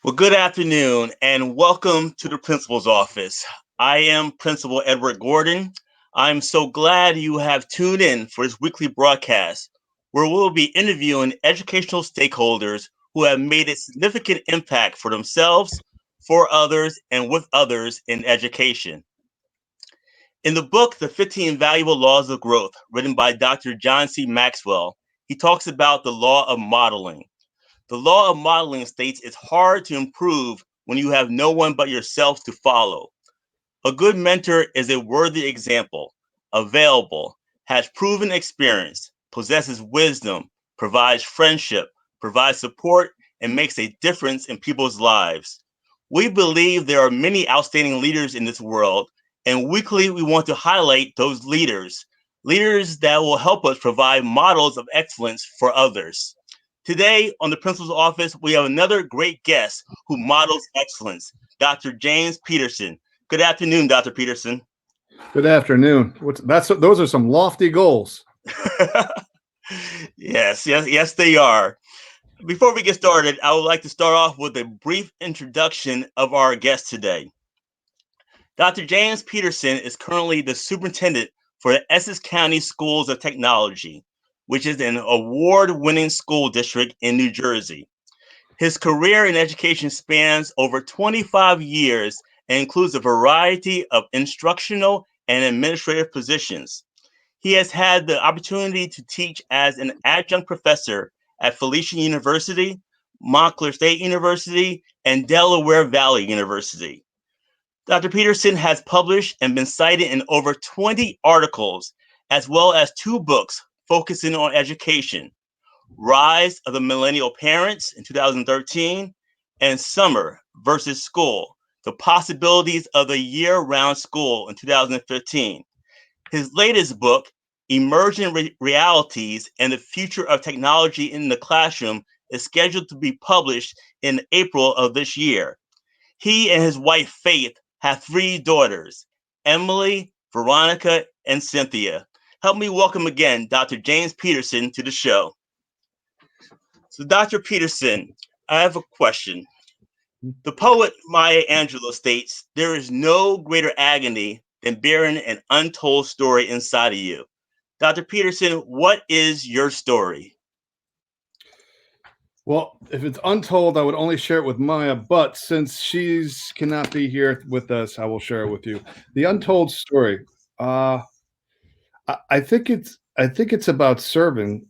Well, good afternoon and welcome to the principal's office. I am Principal Edward Gordon. I'm so glad you have tuned in for this weekly broadcast where we'll be interviewing educational stakeholders who have made a significant impact for themselves, for others, and with others in education. In the book, The 15 Valuable Laws of Growth, written by Dr. John C. Maxwell, he talks about the law of modeling. The law of modeling states it's hard to improve when you have no one but yourself to follow. A good mentor is a worthy example, available, has proven experience, possesses wisdom, provides friendship, provides support, and makes a difference in people's lives. We believe there are many outstanding leaders in this world, and weekly we want to highlight those leaders, leaders that will help us provide models of excellence for others. Today on the principal's office, we have another great guest who models excellence, Dr. James Pedersen. Good afternoon, Dr. Pedersen. Good afternoon. Those are some lofty goals. Yes, they are. Before we get started, I would like to start off with a brief introduction of our guest today. Dr. James Pedersen is currently the superintendent for the Essex County Schools of Technology, which is an award-winning school district in New Jersey. His career in education spans over 25 years and includes a variety of instructional and administrative positions. He has had the opportunity to teach as an adjunct professor at Felician University, Montclair State University, and Delaware Valley University. Dr. Pedersen has published and been cited in over 20 articles, as well as two books focusing on education: Rise of the Millennial Parents in 2013, and Summer versus School, The Possibilities of the Year-Round School in 2015. His latest book, Emerging Realities and the Future of Technology in the Classroom, is scheduled to be published in April of this year. He and his wife, Faith, have three daughters, Emily, Veronica, and Cynthia. Help me welcome again Dr. James Pedersen to the show. So, Dr. Pedersen, I have a question. The poet Maya Angelou states, "There is no greater agony than bearing an untold story inside of you." Dr. Pedersen, what is your story? Well, if it's untold, I would only share it with Maya, but since she's cannot be here with us, I will share it with you. The untold story. I think it's about serving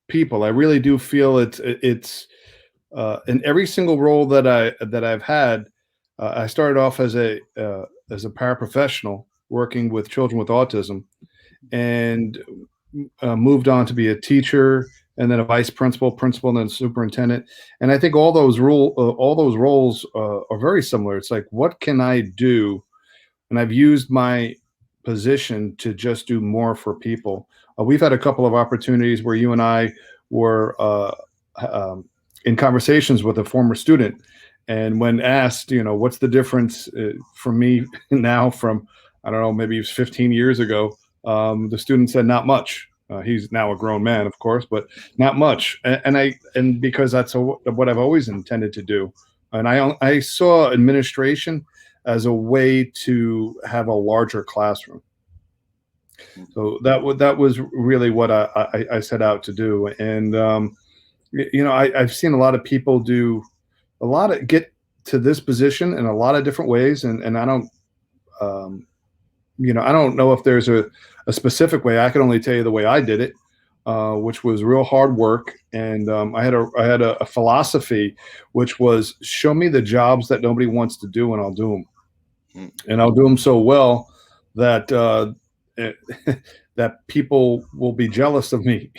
people. I really do feel it's in every single role that I've had. I started off as a paraprofessional working with children with autism, and moved on to be a teacher, and then a vice principal, and then superintendent. And I think all those roles are very similar. It's like, what can I do? And I've used my position to just do more for people. We've had a couple of opportunities where you and I were in conversations with a former student, and when asked, what's the difference for me now from, I don't know, maybe it was 15 years ago, the student said, not much. He's now a grown man, of course, but not much. And because that's what I've always intended to do. And I saw administration as a way to have a larger classroom. So that was really what I set out to do. And I've seen a lot of people do get to this position in a lot of different ways, and I don't I don't know if there's a specific way. I can only tell you the way I did it, which was real hard work. And I had a philosophy, which was, show me the jobs that nobody wants to do, and I'll do them, and I'll do them so well that that people will be jealous of me.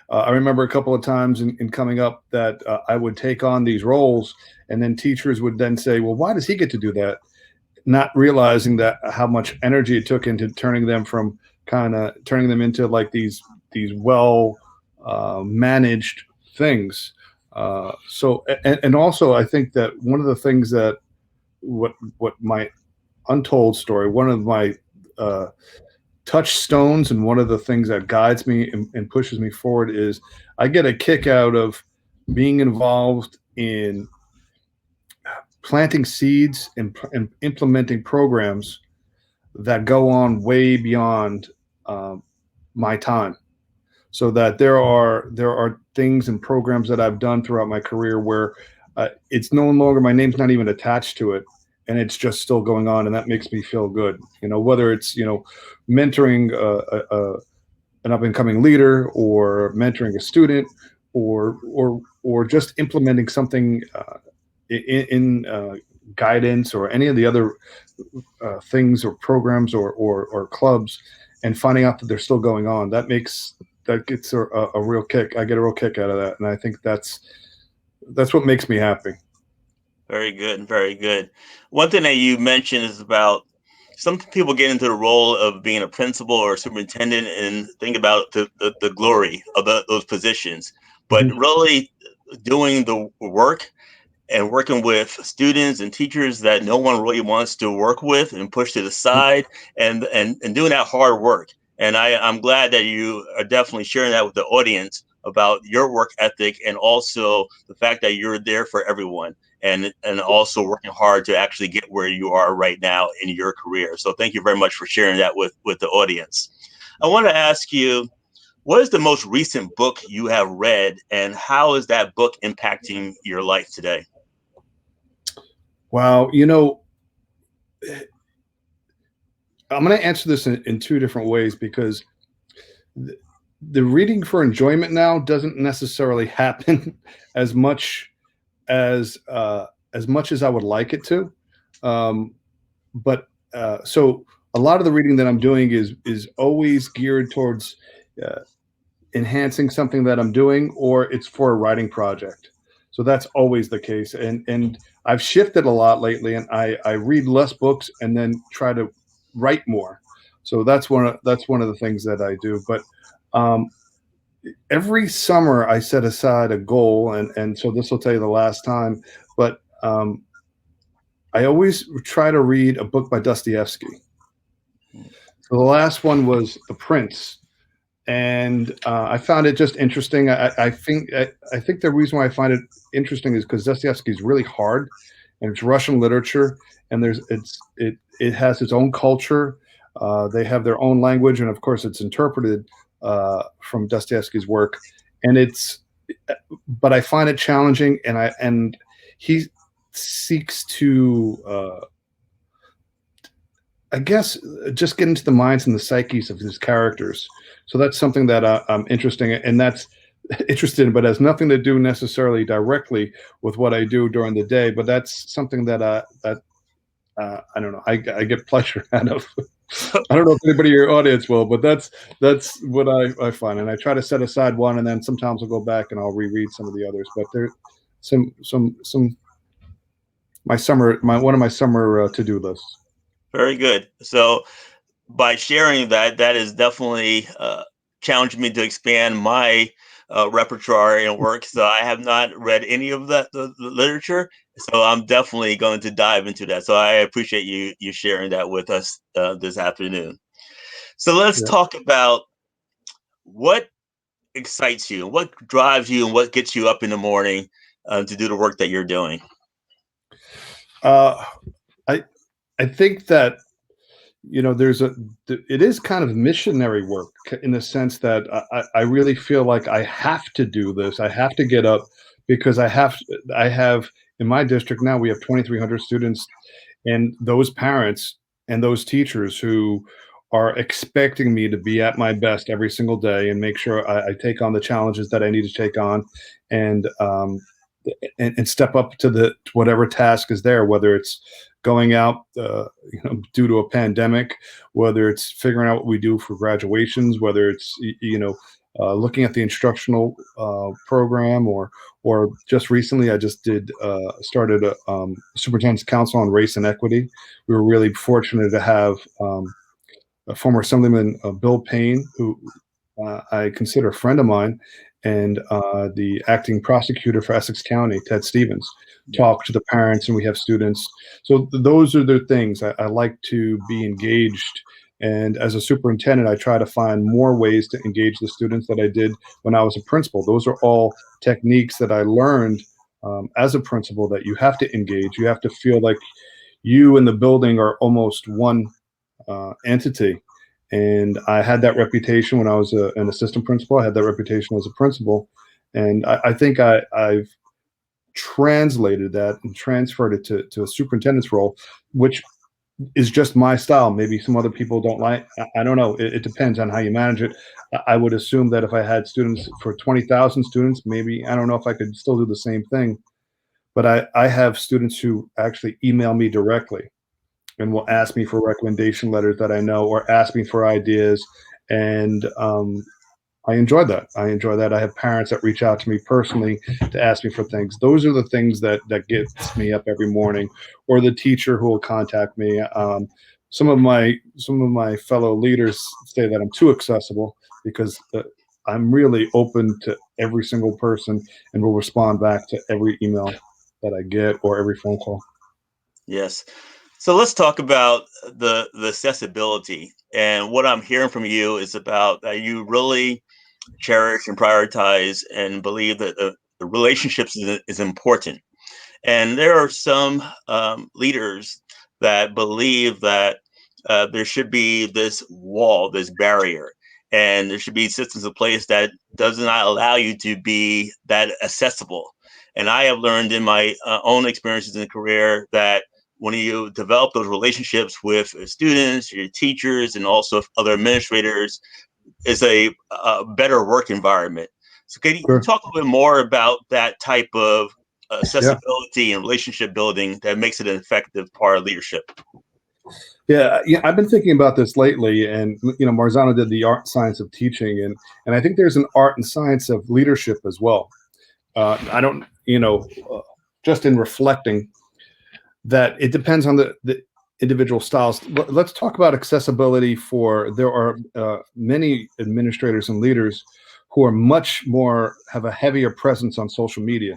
I remember a couple of times in coming up that I would take on these roles, and then teachers would then say, "Well, why does he get to do that?" Not realizing that how much energy it took into turning them into like these well managed things. And also, I think that one of the things that what my untold story, one of my touchstones, and one of the things that guides me and pushes me forward is I get a kick out of being involved in planting seeds and implementing programs that go on way beyond my time. So that there are things and programs that I've done throughout my career where it's no longer, my name's not even attached to it, and it's just still going on, and that makes me feel good. Whether it's mentoring an up and coming leader, or mentoring a student, or just implementing something in guidance, or any of the other things or programs or clubs, and finding out that they're still going on. That gets a real kick. I get a real kick out of that, and I think that's what makes me happy. Very good, very good. One thing that you mentioned is about some people get into the role of being a principal or a superintendent and think about the glory of those positions, but Mhm. really doing the work and working with students and teachers that no one really wants to work with and push to the side, and doing that hard work. And I'm glad that you are definitely sharing that with the audience about your work ethic, and also the fact that you're there for everyone, and also working hard to actually get where you are right now in your career. So thank you very much for sharing that with the audience. I want to ask you, what is the most recent book you have read, and how is that book impacting your life today? Wow, I'm going to answer this in two different ways, because the reading for enjoyment now doesn't necessarily happen as much as I would like it to. Um, but so a lot of the reading that I'm doing is always geared towards uh, enhancing something that I'm doing, or it's for a writing project. So that's always the case. And I've shifted a lot lately, and I read less books and then try to write more. So that's one of the things that I do. But um, every summer I set aside a goal, and so this will tell you the last time, but I always try to read a book by Dostoevsky. So the last one was The Prince, and I found it just interesting. I think the reason why I find it interesting is because Dostoevsky is really hard, and it's Russian literature, and it has its own culture. They have their own language, and of course, it's interpreted from Dostoevsky's work, and but I find it challenging, and he seeks to I guess just get into the minds and the psyches of his characters. So that's something that I'm interesting, and that's interested in, but has nothing to do necessarily directly with what I do during the day. But that's something that I don't know. I get pleasure out of. I don't know if anybody in your audience will, but that's what I find, and I try to set aside one, and then sometimes I'll go back and I'll reread some of the others. But there, some my one of my summer to do lists. Very good. So by sharing that, that is definitely challenged me to expand my repertoire and work. So I have not read any of the literature. So I'm definitely going to dive into that. So I appreciate you sharing that with us this afternoon. So let's Yeah. talk about what excites you, what drives you, and what gets you up in the morning to do the work that you're doing. Uh, I I think that it is kind of missionary work, in the sense that I really feel like I have to do this. I have to get up, because I have in my district now, we have 2,300 students, and those parents and those teachers who are expecting me to be at my best every single day, and make sure I take on the challenges that I need to take on, and and step up to whatever task is there, whether it's going out, due to a pandemic, whether it's figuring out what we do for graduations, whether it's looking at the instructional program, or just recently I just did started a superintendent's council on race and equity. We were really fortunate to have a former Assemblyman, Bill Payne, who I consider a friend of mine, and the acting prosecutor for Essex County, Ted Stevens, talk to the parents, and we have students. So those are the things I like to be engaged. And as a superintendent, I try to find more ways to engage the students that I did when I was a principal. Those are all techniques that I learned as a principal that you have to engage. You have to feel like you and the building are almost one entity. And I had that reputation when I was an assistant principal. I had that reputation as a principal. And I think I've translated that and transferred it to a superintendent's role, which is just my style. Maybe some other people don't like. I don't know. It depends on how you manage it. I would assume that if I had students for 20,000 students, maybe I don't know if I could still do the same thing. But I have students who actually email me directly and will ask me for recommendation letters that I know, or ask me for ideas. And I enjoy that. I have parents that reach out to me personally to ask me for things. Those are the things that gets me up every morning, or the teacher who will contact me. Some of my fellow leaders say that I'm too accessible, because I'm really open to every single person and will respond back to every email that I get or every phone call. Yes. So let's talk about the accessibility. And what I'm hearing from you is about that you really cherish and prioritize and believe that the relationships is important. And there are some leaders that believe that there should be this wall, this barrier, and there should be systems in place that does not allow you to be that accessible. And I have learned in my own experiences in the career that when you develop those relationships with students, your teachers, and also other administrators, is a better work environment. So can you Sure. talk a little bit more about that type of Yeah. accessibility and relationship building that makes it an effective part of leadership? Yeah, I've been thinking about this lately, and Marzano did the art and science of teaching, and I think there's an art and science of leadership as well. I don't, just in reflecting, that it depends on the individual styles. Let's talk about accessibility. There are many administrators and leaders who are much more, have a heavier presence on social media,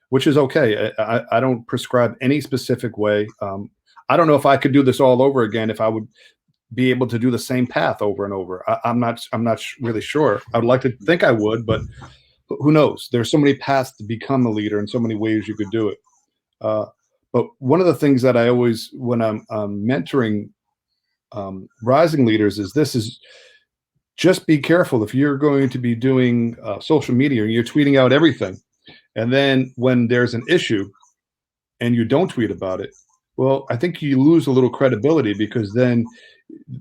which is okay. I don't prescribe any specific way. I don't know if I could do this all over again, if I would be able to do the same path over and over. I'm not really sure. I'd like to think I would, but who knows? There's so many paths to become a leader and so many ways you could do it. But one of the things that I always, when I'm mentoring rising leaders, is just be careful if you're going to be doing social media and you're tweeting out everything. And then when there's an issue and you don't tweet about it, well, I think you lose a little credibility, because then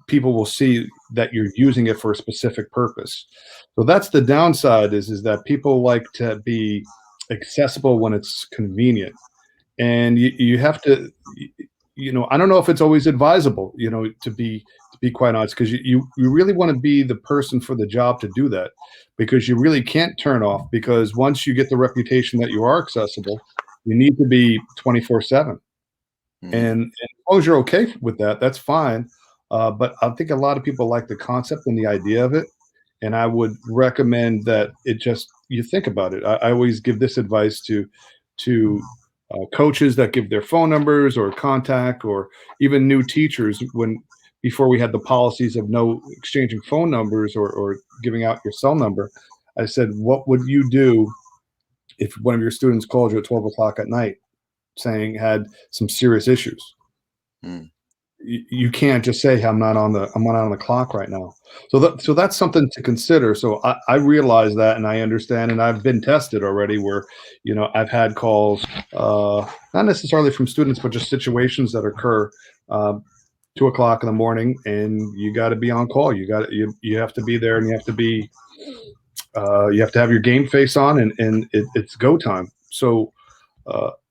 people will see that you're using it for a specific purpose. So that's the downside, is that people like to be accessible when it's convenient. And you have to, I don't know if it's always advisable, to be quite honest, because you really want to be the person for the job to do that, because you really can't turn off, because once you get the reputation that you are accessible, you need to be 24/7. And as long as you're okay with that, that's fine. But I think a lot of people like the concept and the idea of it. And I would recommend that you think about it. I always give this advice to coaches that give their phone numbers or contact, or even new teachers, before we had the policies of no exchanging phone numbers or giving out your cell number. I said, what would you do if one of your students called you at 12 o'clock at night saying had some serious issues? You can't just say, I'm not on the clock right now. So that's something to consider. So I realize that, and I understand, and I've been tested already where, I've had calls, not necessarily from students, but just situations that occur, 2 o'clock in the morning, and you got to be on call. You have to be there, and you have to have your game face on, and it's go time. So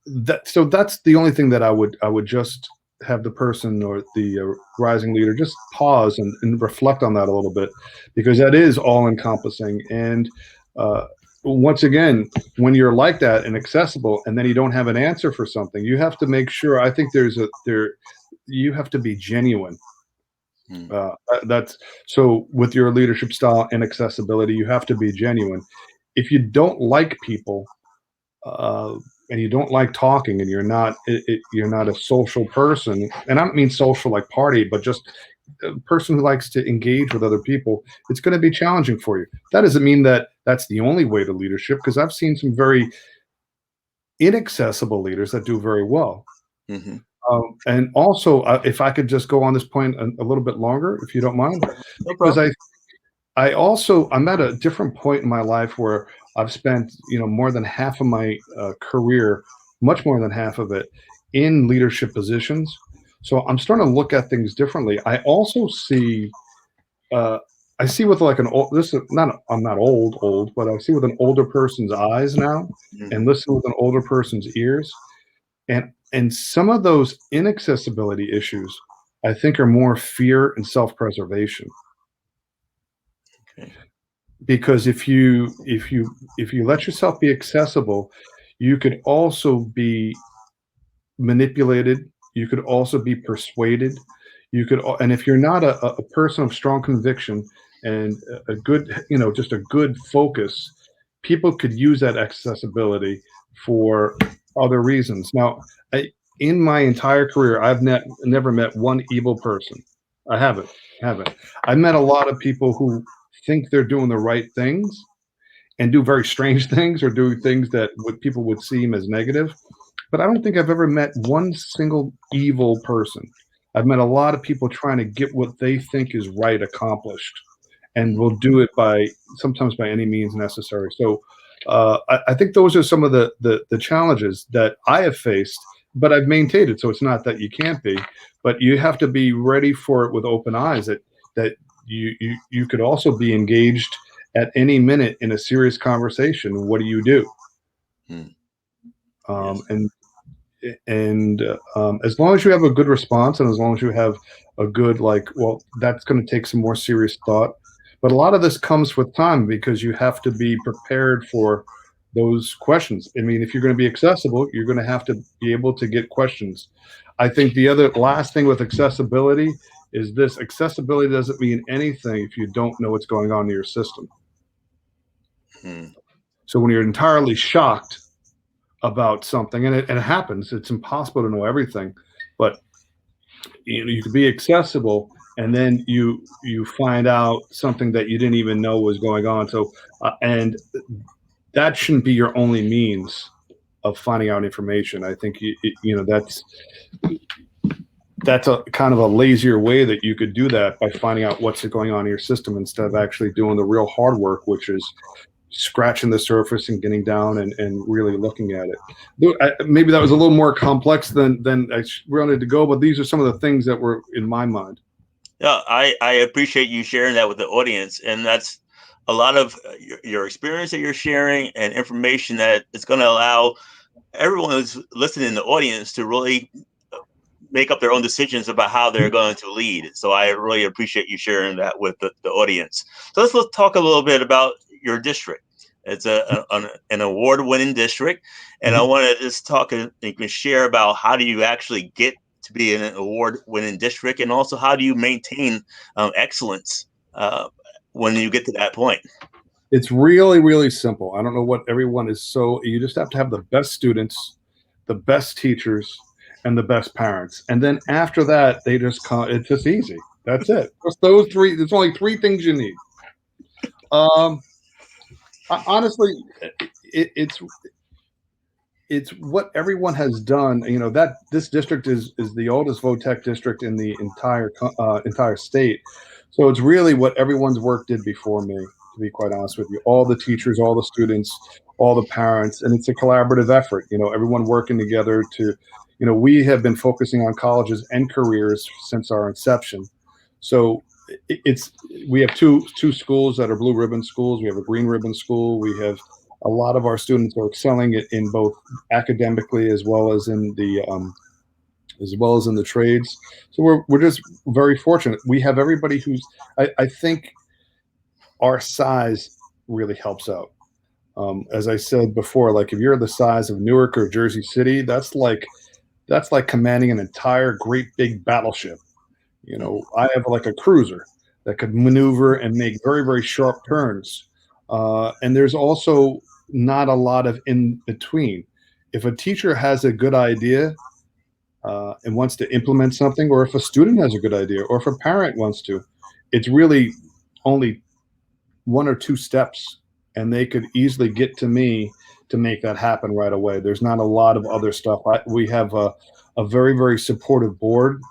that's the only thing that I would just have the person or the rising leader just pause and reflect on that a little bit, because that is all encompassing. And once again, when you're like that and accessible, and then you don't have an answer for something, you have to make sure. I think you have to be genuine. That's so with your leadership style and accessibility, you have to be genuine. If you don't like people, and you don't like talking, and you're not a social person, and I don't mean social like party, but just a person who likes to engage with other people, it's going to be challenging for you. That doesn't mean that that's the only way to leadership, because I've seen some very inaccessible leaders that do very well. Mm-hmm. And also, if I could just go on this point a little bit longer, if you don't mind, No because problem. I'm at a different point in my life where I've spent, more than half of my career, much more than half of it, in leadership positions. So I'm starting to look at things differently. I also see, uh, I see with like an old, this is not, I'm not old, but I see with an older person's eyes now, and Mm-hmm. listen with an older person's ears. And some of those inaccessibility issues, I think, are more fear and self-preservation. Okay. Because if you let yourself be accessible, you could also be manipulated. You could also be persuaded. And if you're not a person of strong conviction and a good, just a good focus, people could use that accessibility for other reasons. Now, in my entire career, I've never met one evil person. I haven't. I've met a lot of people who think they're doing the right things and do very strange things or do things that what people would seem as negative. But I don't think I've ever met one single evil person. I've met a lot of people trying to get what they think is right accomplished, and will do it by sometimes by any means necessary. So I think those are some of the challenges that I have faced, but I've maintained it. So it's not that you can't be, but you have to be ready for it with open eyes. That you could also be engaged at any minute in a serious conversation. What do you do? Mm. Um, Yes. and and as long as you have a good response, and as long as you have a good, like, well, that's going to take some more serious thought. But a lot of this comes with time, because you have to be prepared for those questions. I mean, if you're going to be accessible, you're going to have to be able to get questions. I think the other last thing with accessibility is this: accessibility doesn't mean anything if you don't know what's going on in your system. Mm. So when you're entirely shocked about something, and it happens, it's impossible to know everything, but you could be accessible, and then you find out something that you didn't even know was going on. So and that shouldn't be your only means of finding out information. I think that's a kind of a lazier way that you could do that, by finding out what's going on in your system instead of actually doing the real hard work, which is scratching the surface and getting down and really looking at it. Maybe that was a little more complex than I wanted to go, but these are some of the things that were in my mind. Yeah, I appreciate you sharing that with the audience, and that's a lot of your experience that you're sharing and information that is going to allow everyone who's listening in the audience to really make up their own decisions about how they're going to lead. So I really appreciate you sharing that with the audience. So let's talk a little bit about your district. It's an award-winning district, and I Mhm. want to just talk and you can share about how do you actually get to be in an award-winning district, and also how do you maintain excellence when you get to that point. It's really, really simple. I don't know what everyone is. So you just have to have the best students, the best teachers, and the best parents. And then after that, they just come. It's just easy. That's it. Just those three. There's only three things you need. Um, Honestly, it's what everyone has done. That this district is the oldest VOTEC district in the entire state. So it's really what everyone's work did before me, to be quite honest with you. All the teachers, all the students, all the parents, and it's a collaborative effort. Everyone working together to, we have been focusing on colleges and careers since our inception. So it's we have two schools that are blue ribbon schools. We have a green ribbon school. We have a lot of our students are excelling in both academically as well as in the trades. So we're just very fortunate. We have everybody who's I think our size really helps out. As I said before, like if you're the size of Newark or Jersey City, that's like commanding an entire great big battleship. I have like a cruiser that could maneuver and make very, very sharp turns. And there's also not a lot of in between. If a teacher has a good idea and wants to implement something, or if a student has a good idea, or if a parent wants to, it's really only one or two steps, and they could easily get to me to make that happen right away. There's not a lot of other stuff. We have a very, very supportive board,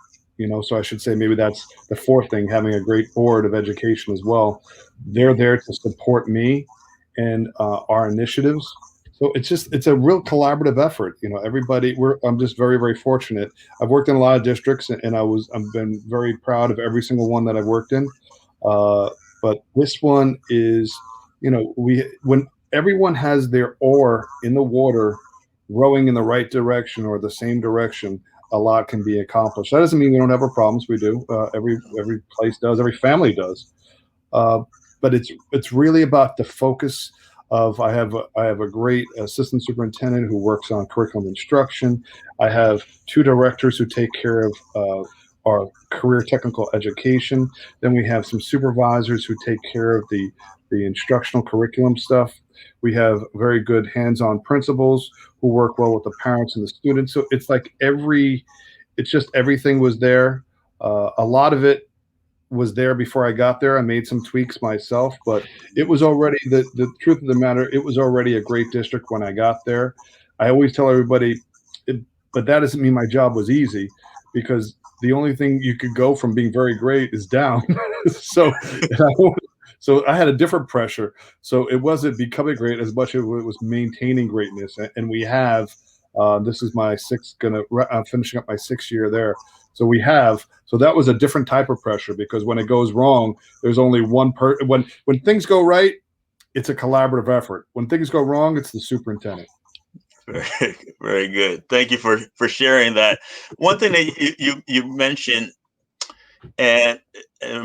so I should say maybe that's the fourth thing, having a great board of education as well. They're there to support me and our initiatives. So it's a real collaborative effort. Everybody, I'm just very, very fortunate. I've worked in a lot of districts, and I've been very proud of every single one that I've worked in. But this one is, when everyone has their oar in the water, rowing in the right direction or the same direction, a lot can be accomplished. That doesn't mean we don't have our problems. We do. Every place does. Every family does. Uh, but it's really about the focus of I have a great assistant superintendent who works on curriculum instruction. I have two directors who take care of our career technical education. Then we have some supervisors who take care of the instructional curriculum stuff. We have very good hands-on principals who work well with the parents and the students. So it's just everything was there. A lot of it was there before I got there. I made some tweaks myself, but it was already the truth of the matter. It was already a great district when I got there. I always tell everybody, but that doesn't mean my job was easy, because the only thing you could go from being very great is down. so, so I had a different pressure. So it wasn't becoming great as much as it was maintaining greatness. And we have, this is my finishing up my 6th year there. So so that was a different type of pressure, because when it goes wrong, there's only one when things go right, it's a collaborative effort. When things go wrong, it's the superintendent. Very, very good. Thank you for sharing that. One thing that you mentioned, and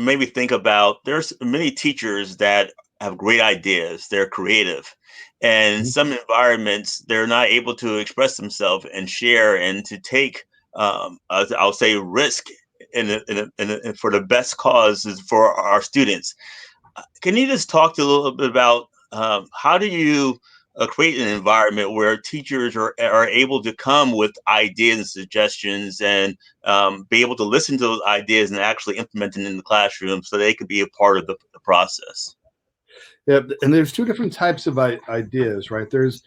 made me think about, there's many teachers that have great ideas. They're creative, and in some environments they're not able to express themselves and share and to take I'll say risk for the best causes for our students. Can you just talk a little bit about how do you create an environment where teachers are able to come with ideas and suggestions and be able to listen to those ideas and actually implement them in the classroom so they could be a part of the process? Yeah, and there's two different types of ideas, right? There's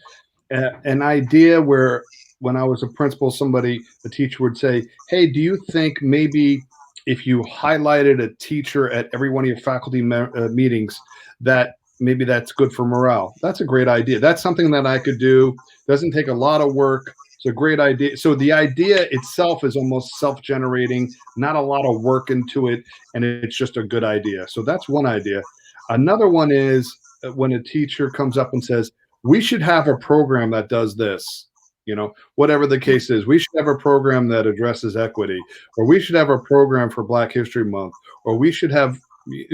an idea where, when I was a principal, a teacher would say, "Hey, do you think maybe if you highlighted a teacher at every one of your faculty meetings, that maybe that's good for morale?" That's a great idea. That's something that I could do. Doesn't take a lot of work. It's a great idea. So the idea itself is almost self-generating, not a lot of work into it, and it's just a good idea. So that's one idea. Another one is when a teacher comes up and says, "We should have a program that does this." Whatever the case is, we should have a program that addresses equity, or we should have a program for Black History Month, or we should have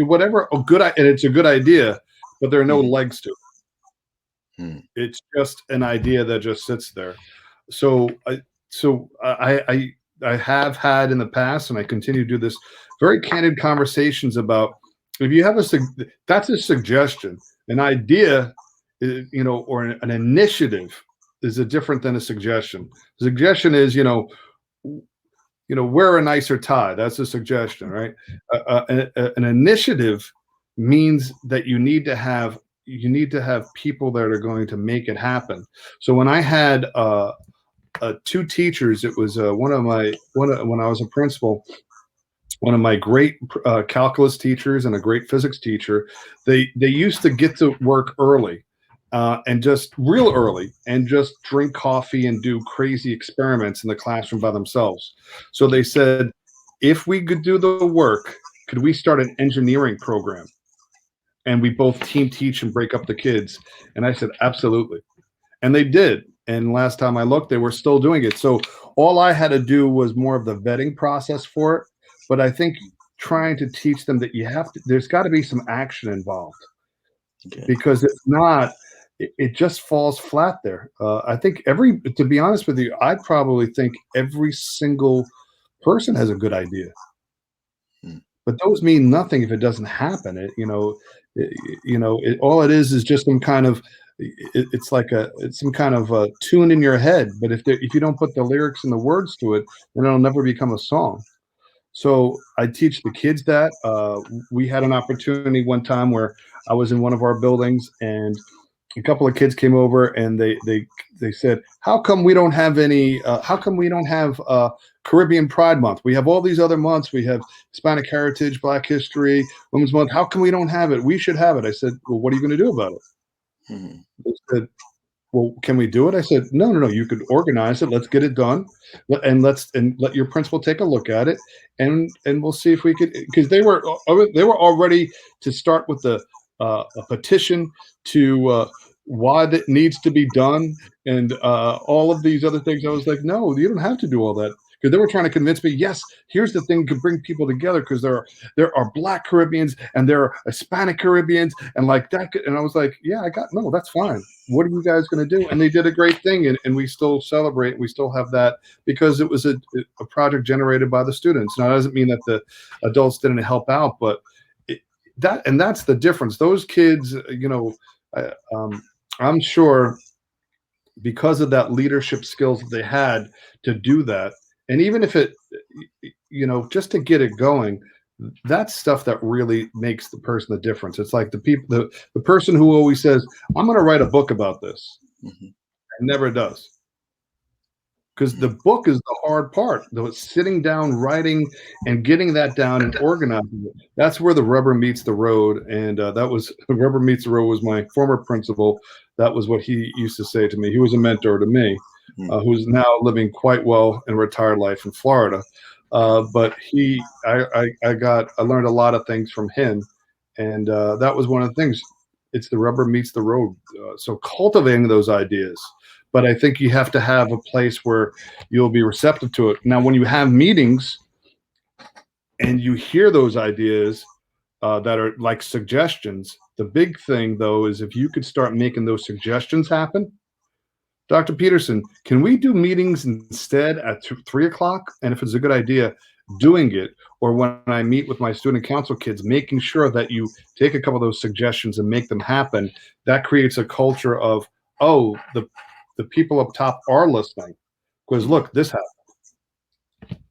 whatever and it's a good idea, but there are no legs to it. It's just an idea that just sits there. So I have had in the past, and I continue to do this, very candid conversations about, if you have that's a suggestion. An idea, or an initiative is different than a suggestion. A suggestion is, wear a nicer tie. That's a suggestion, right? An initiative means that you need to have people that are going to make it happen. So when I had two teachers, it was when I was a principal, one of my great calculus teachers and a great physics teacher. They used to get to work early. And just real early, and just drink coffee and do crazy experiments in the classroom by themselves. So they said, if we could do the work, could we start an engineering program? And we both team teach and break up the kids. And I said, absolutely. And they did. And last time I looked, they were still doing it. So all I had to do was more of the vetting process for it. But I think trying to teach them that there's got to be some action involved. Okay. Because if not, it just falls flat there. I think to be honest with you, I probably think every single person has a good idea, but those mean nothing if it doesn't happen. All it is just some kind of, it's some kind of a tune in your head. But if you don't put the lyrics and the words to it, then it'll never become a song. So I teach the kids that. We had an opportunity one time where I was in one of our buildings, and a couple of kids came over and they said, how come we don't have any how come we don't have Caribbean Pride Month? We have all these other months. We have Hispanic Heritage, Black History, Women's Month. How come we don't have it? We should have it. I said, well, what are you going to do about it? Mm-hmm. They said, well, can we do it? I said, no. You could organize it. Let's get it done, and let your principal take a look at it, and we'll see if we could. Because they were all ready to start with a petition to why that needs to be done, and all of these other things. I was like, no, you don't have to do all that. Because they were trying to convince me, yes, here's the thing to bring people together, because there are Black Caribbeans and there are Hispanic Caribbeans and like that. And I was like, yeah, no, that's fine. What are you guys going to do? And they did a great thing, and we still celebrate. We still have that because it was a project generated by the students. Now, that doesn't mean that the adults didn't help out, but that's the difference. Those kids, I'm sure because of that leadership skills that they had to do that. And even if it, just to get it going, that's stuff that really makes the person the difference. It's like the person who always says, I'm going to write a book about this. Mm-hmm. And never does. Because the book is the hard part, though. It's sitting down, writing, and getting that down and organizing it. That's where the rubber meets the road. And that was rubber meets the road was my former principal. That was what he used to say to me. He was a mentor to me, who's now living quite well in retired life in Florida. But I learned a lot of things from him, and that was one of the things. It's the rubber meets the road. So cultivating those ideas. But I think you have to have a place where you'll be receptive to it. Now, when you have meetings and you hear those ideas that are like suggestions, the big thing, though, is if you could start making those suggestions happen. Dr. Pedersen, can we do meetings instead at 3 o'clock? And if it's a good idea, doing it. Or when I meet with my student council kids, making sure that you take a couple of those suggestions and make them happen. That creates a culture of, oh, the people up top are listening, because look, this happened.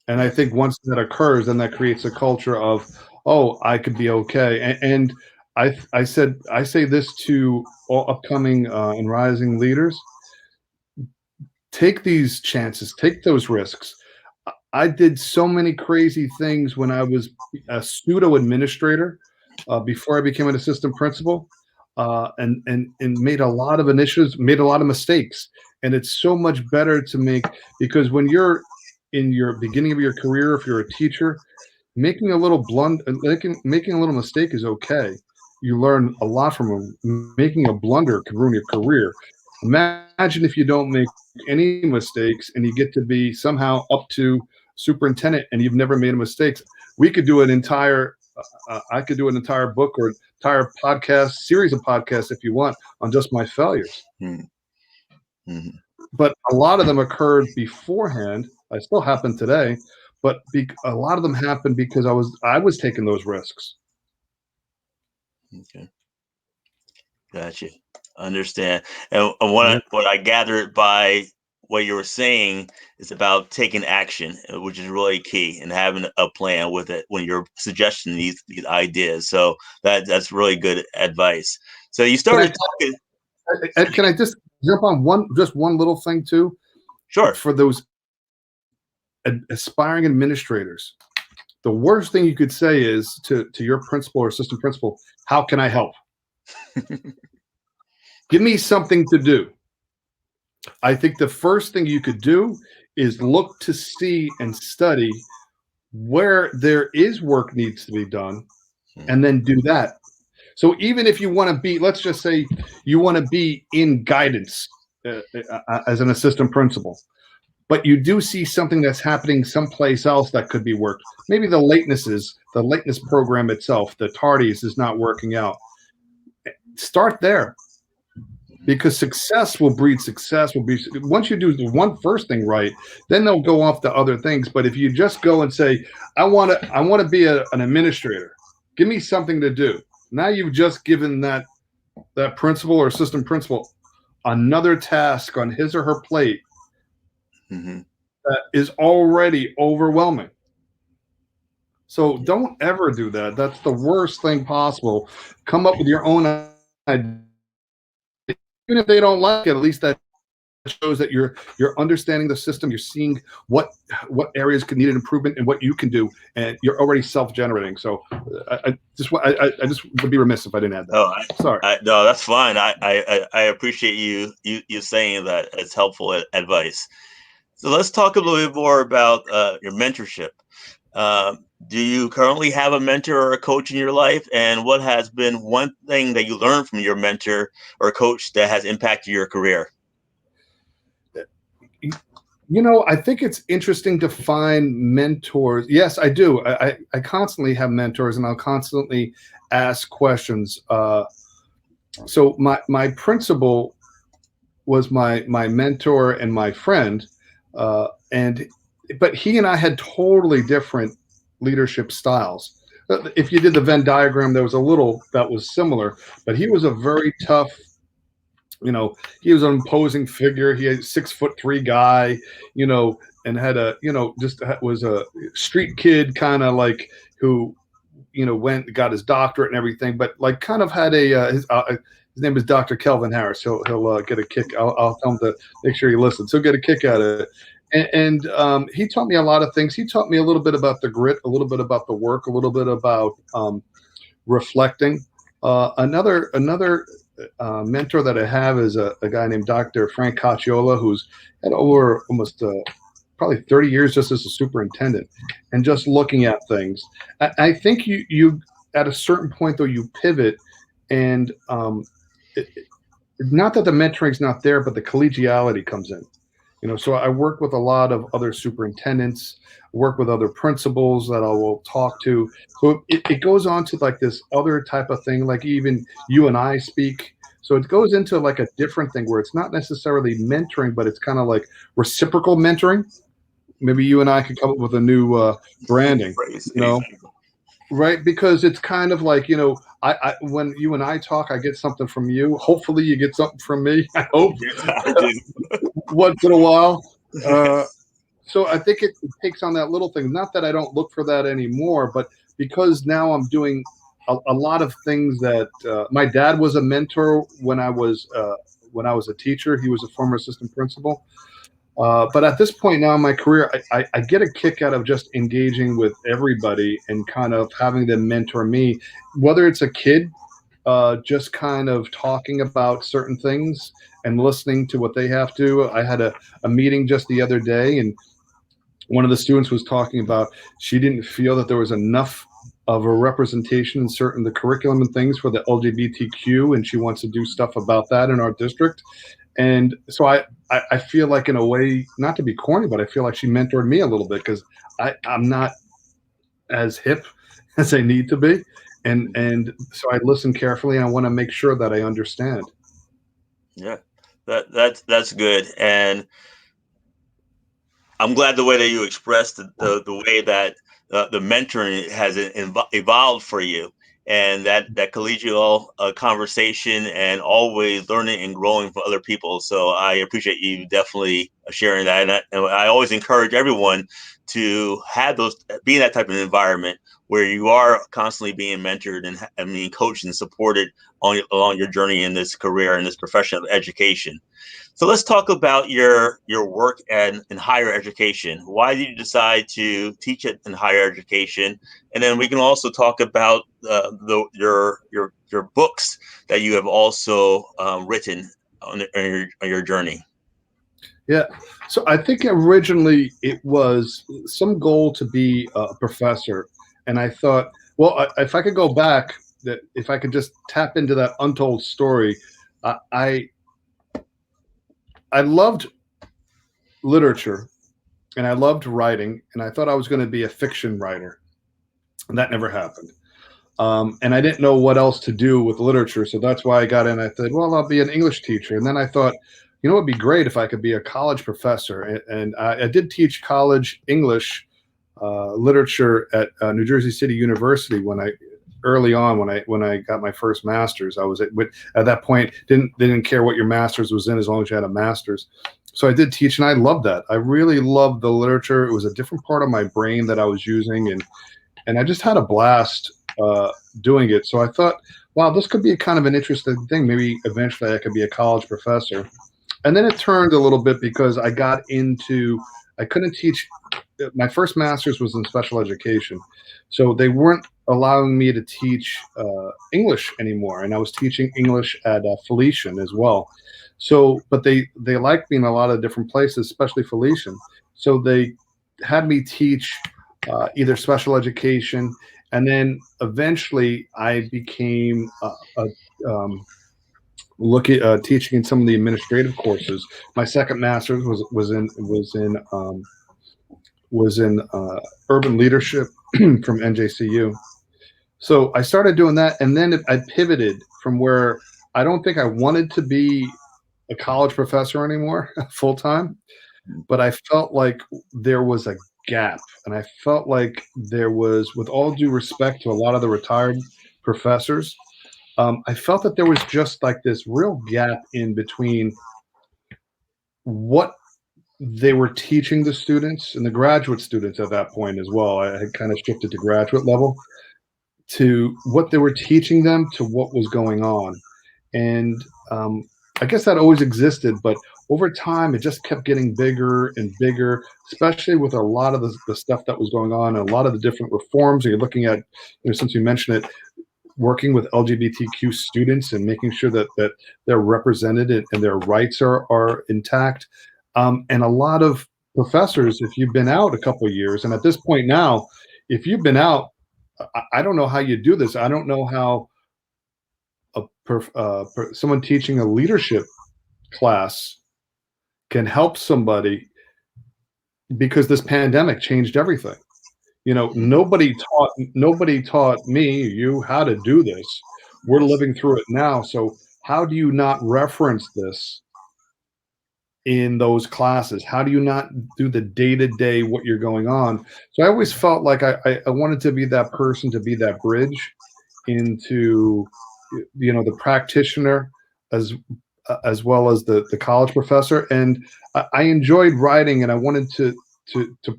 And I think once that occurs, then that creates a culture of, oh, I could be okay. And I say this to all upcoming and rising leaders: take these chances, take those risks. I did so many crazy things when I was a pseudo administrator before I became an assistant principal. And made a lot of initiatives, made a lot of mistakes. And it's so much better to make, because when you're in your beginning of your career, if you're a teacher, making a little making a little mistake is okay. You learn a lot from them. Making a blunder can ruin your career. Imagine if you don't make any mistakes and you get to be somehow up to superintendent and you've never made a mistake. We could do an entire I could do an entire book or entire podcast series of podcasts if you want on just my failures. Mm-hmm. But a lot of them occurred beforehand. I still happen today, but a lot of them happened because I was taking those risks. Okay, gotcha. Understand. And what I gathered by what you were saying is about taking action, which is really key, and having a plan with it when you're suggesting these ideas. So that's really good advice. So you started talking. Can I just jump on one little thing too? Sure. For those aspiring administrators, the worst thing you could say is to your principal or assistant principal, how can I help? Give me something to do. I think the first thing you could do is look to see and study where there is work needs to be done, and then do that. So even if you want to be, let's just say you want to be in guidance as an assistant principal, but you do see something that's happening someplace else that could be worked. Maybe the lateness program itself, the tardies is not working out. Start there. Because success will breed success. Once you do the first thing right, then they'll go off to other things. But if you just go and say, I want to be an administrator, give me something to do. Now you've just given that principal or assistant principal another task on his or her plate that is already overwhelming. So don't ever do that. That's the worst thing possible. Come up with your own idea. even if they don't like it, at least that shows that you're understanding the system. You're seeing what areas could need an improvement and what you can do, and you're already self-generating. So I just would be remiss if I didn't add that. Oh, Sorry. No, that's fine. I appreciate you saying that. It's helpful advice. So let's talk a little bit more about your mentorship. Do you currently have a mentor or a coach in your life? And what has been one thing that you learned from your mentor or coach that has impacted your career? I think it's interesting to find mentors. Yes, I do. I constantly have mentors, and I'll constantly ask questions. So my principal was my mentor and my friend, but he and I had totally different leadership styles. If you did the Venn diagram, there was a little that was similar, but he was a very tough. He was an imposing figure. He had 6'3" guy, and had was a street kid, kind of like who, went got his doctorate and everything, but like kind of had his name is Dr. Kelvin Harris. He'll get a kick. I'll tell him to make sure he listens. He'll get a kick out of it. And he taught me a lot of things. He taught me a little bit about the grit, a little bit about the work, a little bit about reflecting. Another mentor that I have is a guy named Dr. Frank Cacciola, who's had over almost probably 30 years just as a superintendent, and just looking at things. I think you at a certain point, though, you pivot, and not that the mentoring's not there, but the collegiality comes in. So I work with a lot of other superintendents, work with other principals that I will talk to. So it goes on to like this other type of thing, like even you and I speak. So it goes into like a different thing where it's not necessarily mentoring, but it's kind of like reciprocal mentoring. Maybe you and I could come up with a new branding, right? Because it's kind of like, I when you and I talk, I get something from you. Hopefully you get something from me. I hope. Once in a while. So I think it takes on that little thing. Not that I don't look for that anymore, but because now I'm doing a lot of things that my dad was a mentor when I was a teacher. He was a former assistant principal. But at this point now in my career, I get a kick out of just engaging with everybody and kind of having them mentor me, whether it's a kid, just kind of talking about certain things and listening to what they have to. I had a meeting just the other day, and one of the students was talking about she didn't feel that there was enough of a representation in certain the curriculum and things for the LGBTQ, and she wants to do stuff about that in our district. And so I feel like, in a way, not to be corny, but I feel like she mentored me a little bit, because I'm not as hip as I need to be. And so I listen carefully, and I want to make sure that I understand. Yeah, that's good. And I'm glad the way that you expressed the way that the mentoring has evolved for you, and that collegial conversation, and always learning and growing from other people. So I appreciate you definitely sharing that. And I always encourage everyone to be in that type of environment where you are constantly being mentored and being coached and supported along your journey in this career, in this profession of education. So let's talk about your work in higher education. Why did you decide to teach it in higher education? And then we can also talk about your books that you have also written on your journey. Yeah. So I think originally it was some goal to be a professor. And I thought, well, if I could go back, that if I could just tap into that untold story, I loved literature, and I loved writing, and I thought I was going to be a fiction writer. And that never happened. And I didn't know what else to do with literature. So that's why I got in. I thought, well, I'll be an English teacher. And then I thought, it'd be great if I could be a college professor. And I did teach college English literature at New Jersey City University early on when I got my first master's. I was at that point didn't care what your master's was in, as long as you had a master's. So I did teach, and I loved that. I really loved the literature. It was a different part of my brain that I was using, and I just had a blast doing it. So I thought, wow, this could be kind of an interesting thing. Maybe eventually I could be a college professor. And then it turned a little bit because I couldn't teach. My first master's was in special education. So they weren't allowing me to teach English anymore. And I was teaching English at Felician as well. So, but they liked me in a lot of different places, especially Felician. So they had me teach either special education. And then eventually I became um, looking teaching in some of the administrative courses. My second master's was in urban leadership from NJCU. So I started doing that, and then I pivoted from where I don't think I wanted to be a college professor anymore full time, but I felt like there was a gap, and I felt like there was, with all due respect to a lot of the retired professors, I felt that there was just like this real gap in between what they were teaching the students and the graduate students at that point as well. I had kind of shifted to graduate level to what they were teaching them to what was going on. And I guess that always existed, but over time it just kept getting bigger and bigger, especially with a lot of the stuff that was going on and a lot of the different reforms. You're looking at, since you mentioned it, working with LGBTQ students and making sure that they're represented and their rights are intact. And a lot of professors, if you've been out a couple of years, and at this point now, if you've been out, I don't know how you do this. I don't know how someone teaching a leadership class can help somebody, because this pandemic changed everything. Nobody taught me, you, how to do this. We're living through it now. So how do you not reference this in those classes? How do you not do the day-to-day what you're going on? So I always felt like I wanted to be that person, to be that bridge into the practitioner as well as the college professor. And I enjoyed writing, and I wanted to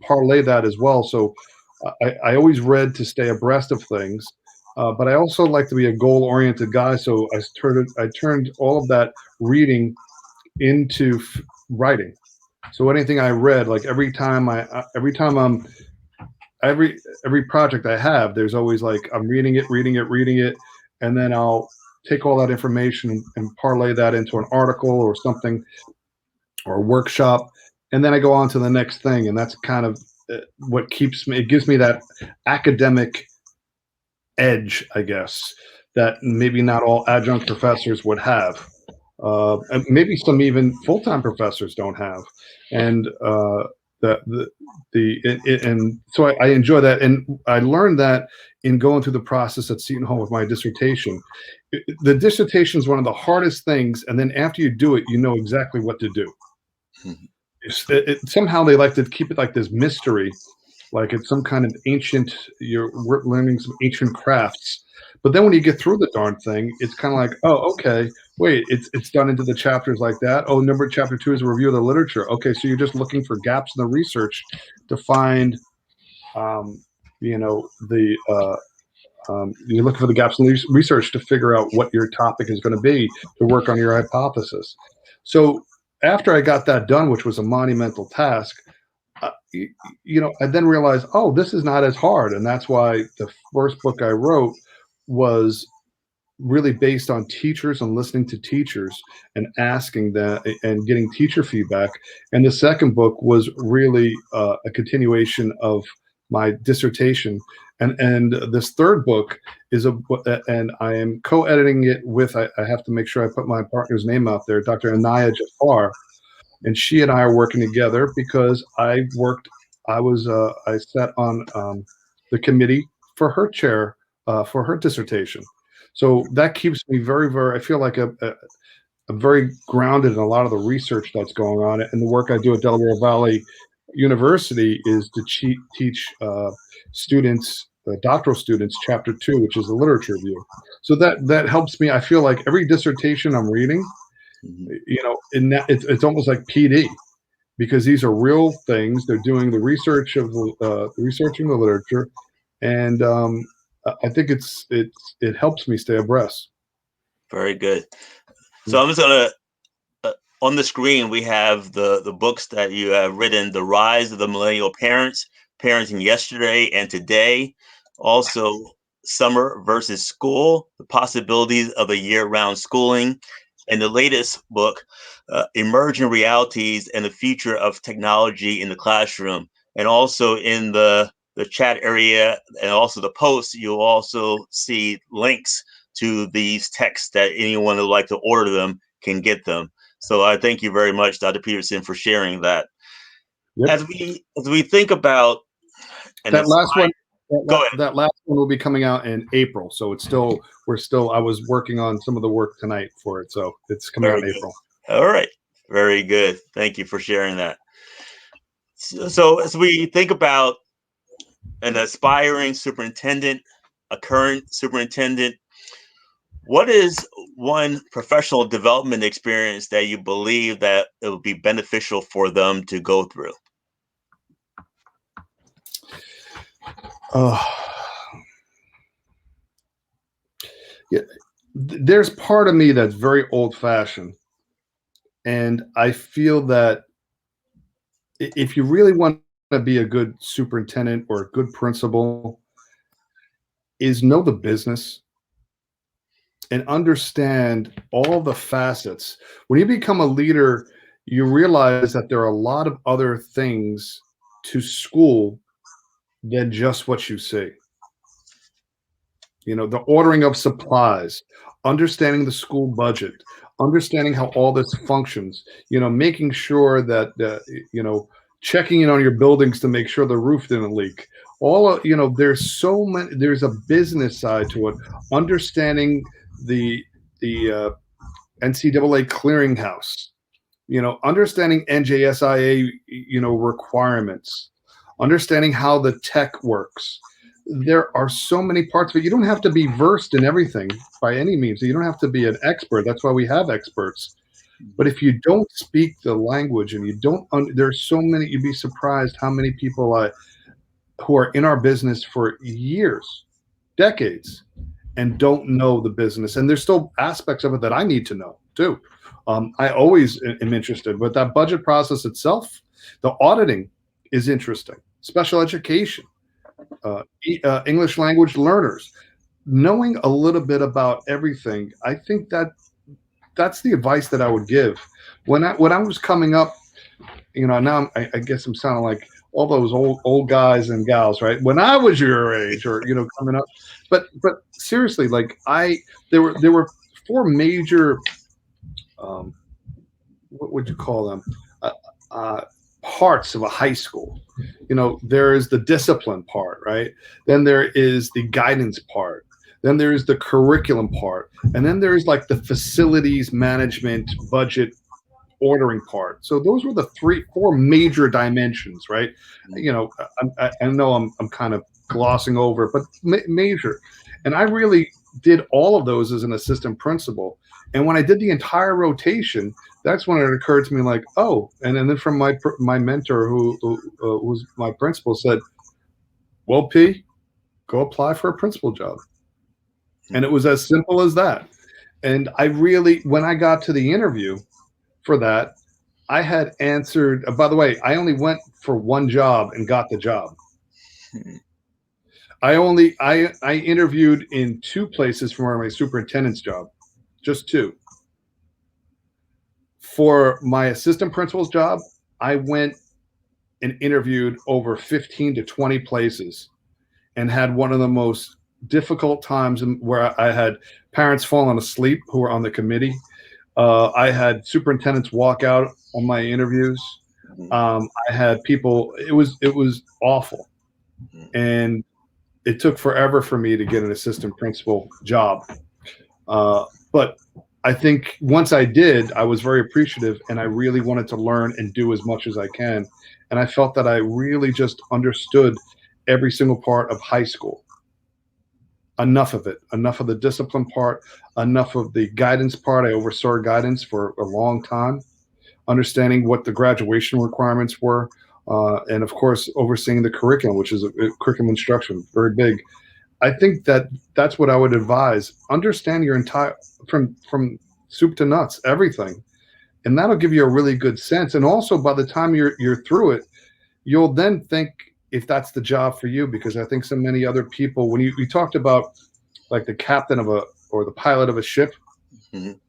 parlay that as well. So I always read to stay abreast of things, but I also like to be a goal-oriented guy. So I turned all of that reading into writing. So anything I read, like every project I have, there's always like I'm reading it, and then I'll take all that information and parlay that into an article or something, or a workshop, and then I go on to the next thing. And that's kind of what keeps me. It gives me that academic edge, I guess, that maybe not all adjunct professors would have. And maybe some even full-time professors don't have. And and so I enjoy that, and I learned that in going through the process at Seton Hall with my dissertation. The dissertation is one of the hardest things, and then after you do it, you know exactly what to do. Somehow they like to keep it like this mystery, like it's some kind of ancient, we're learning some ancient crafts. But then when you get through the darn thing, it's kind of like, oh, okay, wait, it's done into the chapters like that. Oh, chapter 2 is a review of the literature. Okay, so you're just looking for gaps in the research to find, you're looking for the gaps in the research to figure out what your topic is going to be, to work on your hypothesis. So after I got that done, which was a monumental task, I then realized, oh, this is not as hard. And that's why the first book I wrote was really based on teachers and listening to teachers and asking that and getting teacher feedback. And the second book was really a continuation of my dissertation. And this third book is and I am co-editing it with, I have to make sure I put my partner's name out there, Dr. Anaya Jafar. And she and I are working together because I sat on the committee for her chair, for her dissertation. So that keeps me very, very, I feel like I'm very grounded in a lot of the research that's going on. And the work I do at Delaware Valley University is to teach students, doctoral students, chapter 2, which is the literature review. So that helps me. I feel like every dissertation I'm reading, it's almost like PD, because these are real things. They're doing the research of researching the literature, and I think it helps me stay abreast. Very good. So I'm just gonna on the screen we have the books that you have written: The Rise of the Millennial Parents, Parenting Yesterday and Today, also Summer versus School, The Possibilities of a Year-Round Schooling, and the latest book, Emerging Realities and the Future of Technology in the Classroom. And also in the chat area and also the post, you'll also see links to these texts that anyone who would like to order them can get them. So I thank you very much, Dr. Pedersen, for sharing that. Yep. As we think about that last one, go ahead. that last one will be coming out in April. So it's still I was working on some of the work tonight for it, so it's coming out in April. All right, very good. Thank you for sharing that. So as we think about an aspiring superintendent, a current superintendent, what is one professional development experience that you believe that it would be beneficial for them to go through? Yeah, there's part of me that's very old-fashioned, and I feel that if you really want to be a good superintendent or a good principal, is know the business and understand all the facets. When you become a leader, you realize that there are a lot of other things to school than just what you see. You know, the ordering of supplies, understanding the school budget, understanding how all this functions, you know, making sure that, you know, checking in on your buildings to make sure the roof didn't leak. You know, there's so many, there's a business side to it. Understanding the NCAA clearinghouse, you know, understanding NJSIA, you know, requirements, understanding how the tech works. There are so many parts, but you don't have to be versed in everything by any means. You don't have to be an expert. That's why we have experts. But if you don't speak the language and you don't, there's so many, you'd be surprised how many people who are in our business for years, decades, and don't know the business. And there's still aspects of it that I need to know too. I always am interested, but that budget process itself, the auditing is interesting. Special education, English language learners, knowing a little bit about everything. I think that's the advice that I would give. When I was coming up, you know, now I guess I'm sounding like all those old guys and gals, right? When I was your age, or you know, coming up, but seriously, like there were four major, what would you call them, parts of a high school. You know, there is the discipline part, right? Then there is the guidance part. Then there's the curriculum part, and then there's like the facilities management, budget, ordering part. So those were the four major dimensions, right? You know, I know I'm kind of glossing over, but major. And I really did all of those as an assistant principal. And when I did the entire rotation, that's when it occurred to me, like, oh, and then from my mentor, who was my principal, said, well, P, go apply for a principal job. And it was as simple as that. And I really, when I got to the interview for that, I had answered, by the way, I only went for one job and got the job. I interviewed in two places for my superintendent's job, just two. For my assistant principal's job, I went and interviewed over 15 to 20 places and had one of the most difficult times where I had parents falling asleep who were on the committee. I had superintendents walk out on my interviews. I had people, it was awful. And it took forever for me to get an assistant principal job. But I think once I did, I was very appreciative, and I really wanted to learn and do as much as I can. And I felt that I really just understood every single part of high school. Enough of it, enough of the discipline part, enough of the guidance part. I oversaw guidance for a long time, understanding what the graduation requirements were, and of course, overseeing the curriculum, which is a curriculum instruction, very big. I think that's what I would advise. Understand your entire from soup to nuts, everything, and that'll give you a really good sense. And also, by the time you're through it, you'll then think if that's the job for you. Because I think so many other people, when you talked about like the captain of a or the pilot of a ship, Mhm.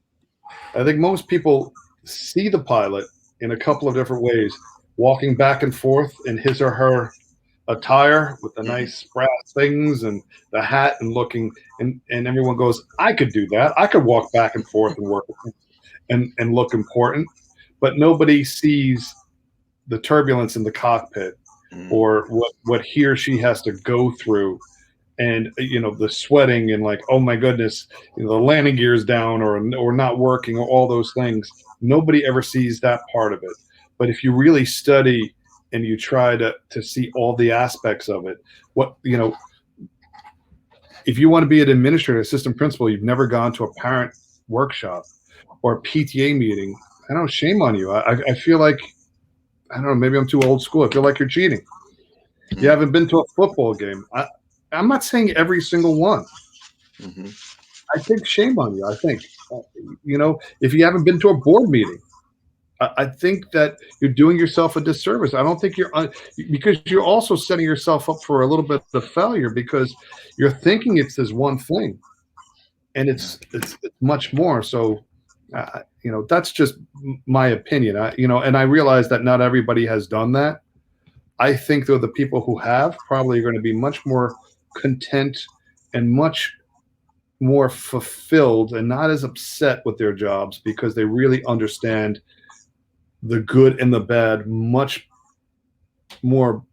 I think most people see the pilot in a couple of different ways, walking back and forth in his or her attire with the Mhm. nice brass things and the hat and looking and everyone goes, I could do that. I could walk back and forth and work and look important. But nobody sees the turbulence in the cockpit Mhm. or what he or she has to go through and the sweating and like, oh my goodness, the landing gear's down or not working or all those things. Nobody ever sees that part of it. But if you really study and you try to see all the aspects of it, what if you want to be an administrator, assistant principal, you've never gone to a parent workshop or a PTA meeting, I don't know, shame on you. I feel like, I don't know, maybe I'm too old school. I feel like you're cheating. You Mhm. haven't been to a football game. I'm not saying every single one. Mhm. I think shame on you. I think, if you haven't been to a board meeting, I think that you're doing yourself a disservice. I don't think because you're also setting yourself up for a little bit of failure because you're thinking it's this one thing, and it's much more. So, that's just my opinion. And I realize that not everybody has done that. I think though the people who have probably are going to be much more content and much more fulfilled and not as upset with their jobs because they really understand the good and the bad much more.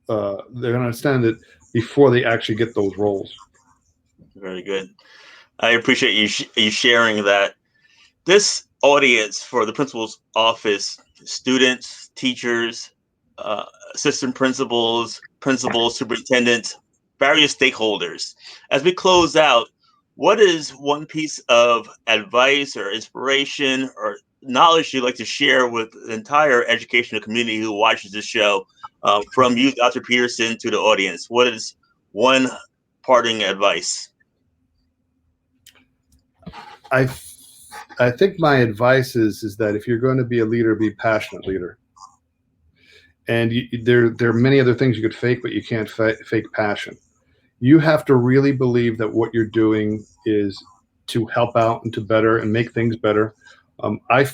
They're going to understand it before they actually get those roles. Very good. I appreciate you sharing that. This audience for the principal's office, students, teachers, uh, assistant principals, superintendents, various stakeholders. As we close out, what is one piece of advice or inspiration or knowledge you'd like to share with the entire educational community who watches this show, from you, Dr. Pedersen, to the audience? What is one parting advice? I I think my advice is that if you're going to be a leader, be a passionate leader. And there are many other things you could fake, but you can't fake passion. You have to really believe that what you're doing is to help out and to better and make things better. I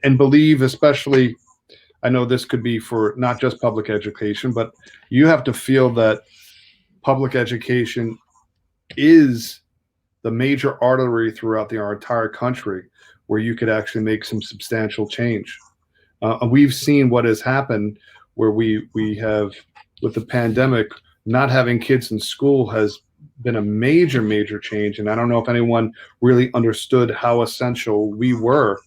and believe, especially, I know this could be for not just public education, but you have to feel that public education is the major artery throughout our entire country where you could actually make some substantial change. We've seen what has happened where we have, with the pandemic, not having kids in school has been a major change. And I don't know if anyone really understood how essential we were,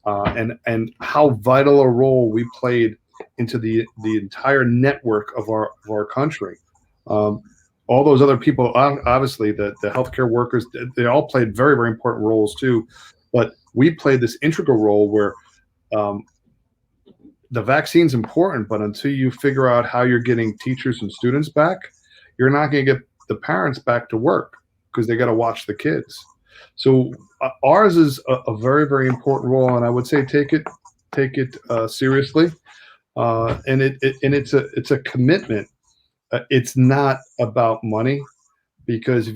and how vital a role we played into the entire network of our country. Um, all those other people, obviously, the healthcare workers, they all played very important roles too. But we played this integral role where, um, the vaccine's important, but until you figure out how you're getting teachers and students back, you're not going to get the parents back to work because they got to watch the kids. So ours is a very important role, and I would say take it seriously, and it's a commitment. It's not about money because if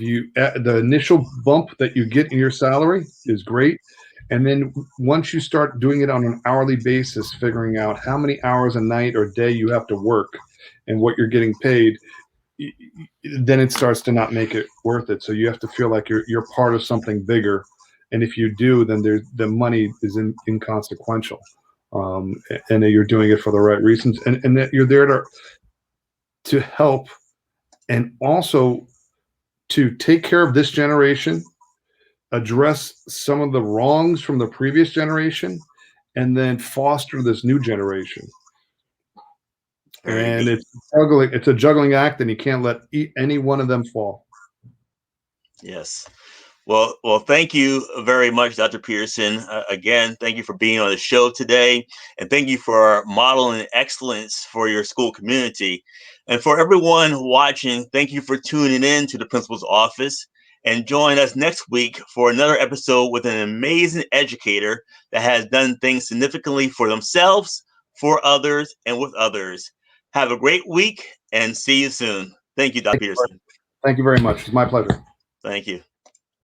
the initial bump that you get in your salary is great, and then once you start doing it on an hourly basis, figuring out how many hours a night or day you have to work and what you're getting paid, then it starts to not make it worth it. So you have to feel like you're part of something bigger, and if you do, then the money is inconsequential, and that you're doing it for the right reasons, and that you're there to help and also to take care of this generation, address some of the wrongs from the previous generation, and then foster this new generation. Very And good. it's a juggling act, and you can't let any one of them fall. Yes. Well, thank you very much, Dr. Pearson. Again, thank you for being on the show today, and thank you for modeling excellence for your school community. And for everyone watching, thank you for tuning in to the principal's office. And join us next week for another episode with an amazing educator that has done things significantly for themselves, for others, and with others. Have a great week and see you soon. Thank you, Dr. Pedersen. Thank you very much. It's my pleasure. Thank you.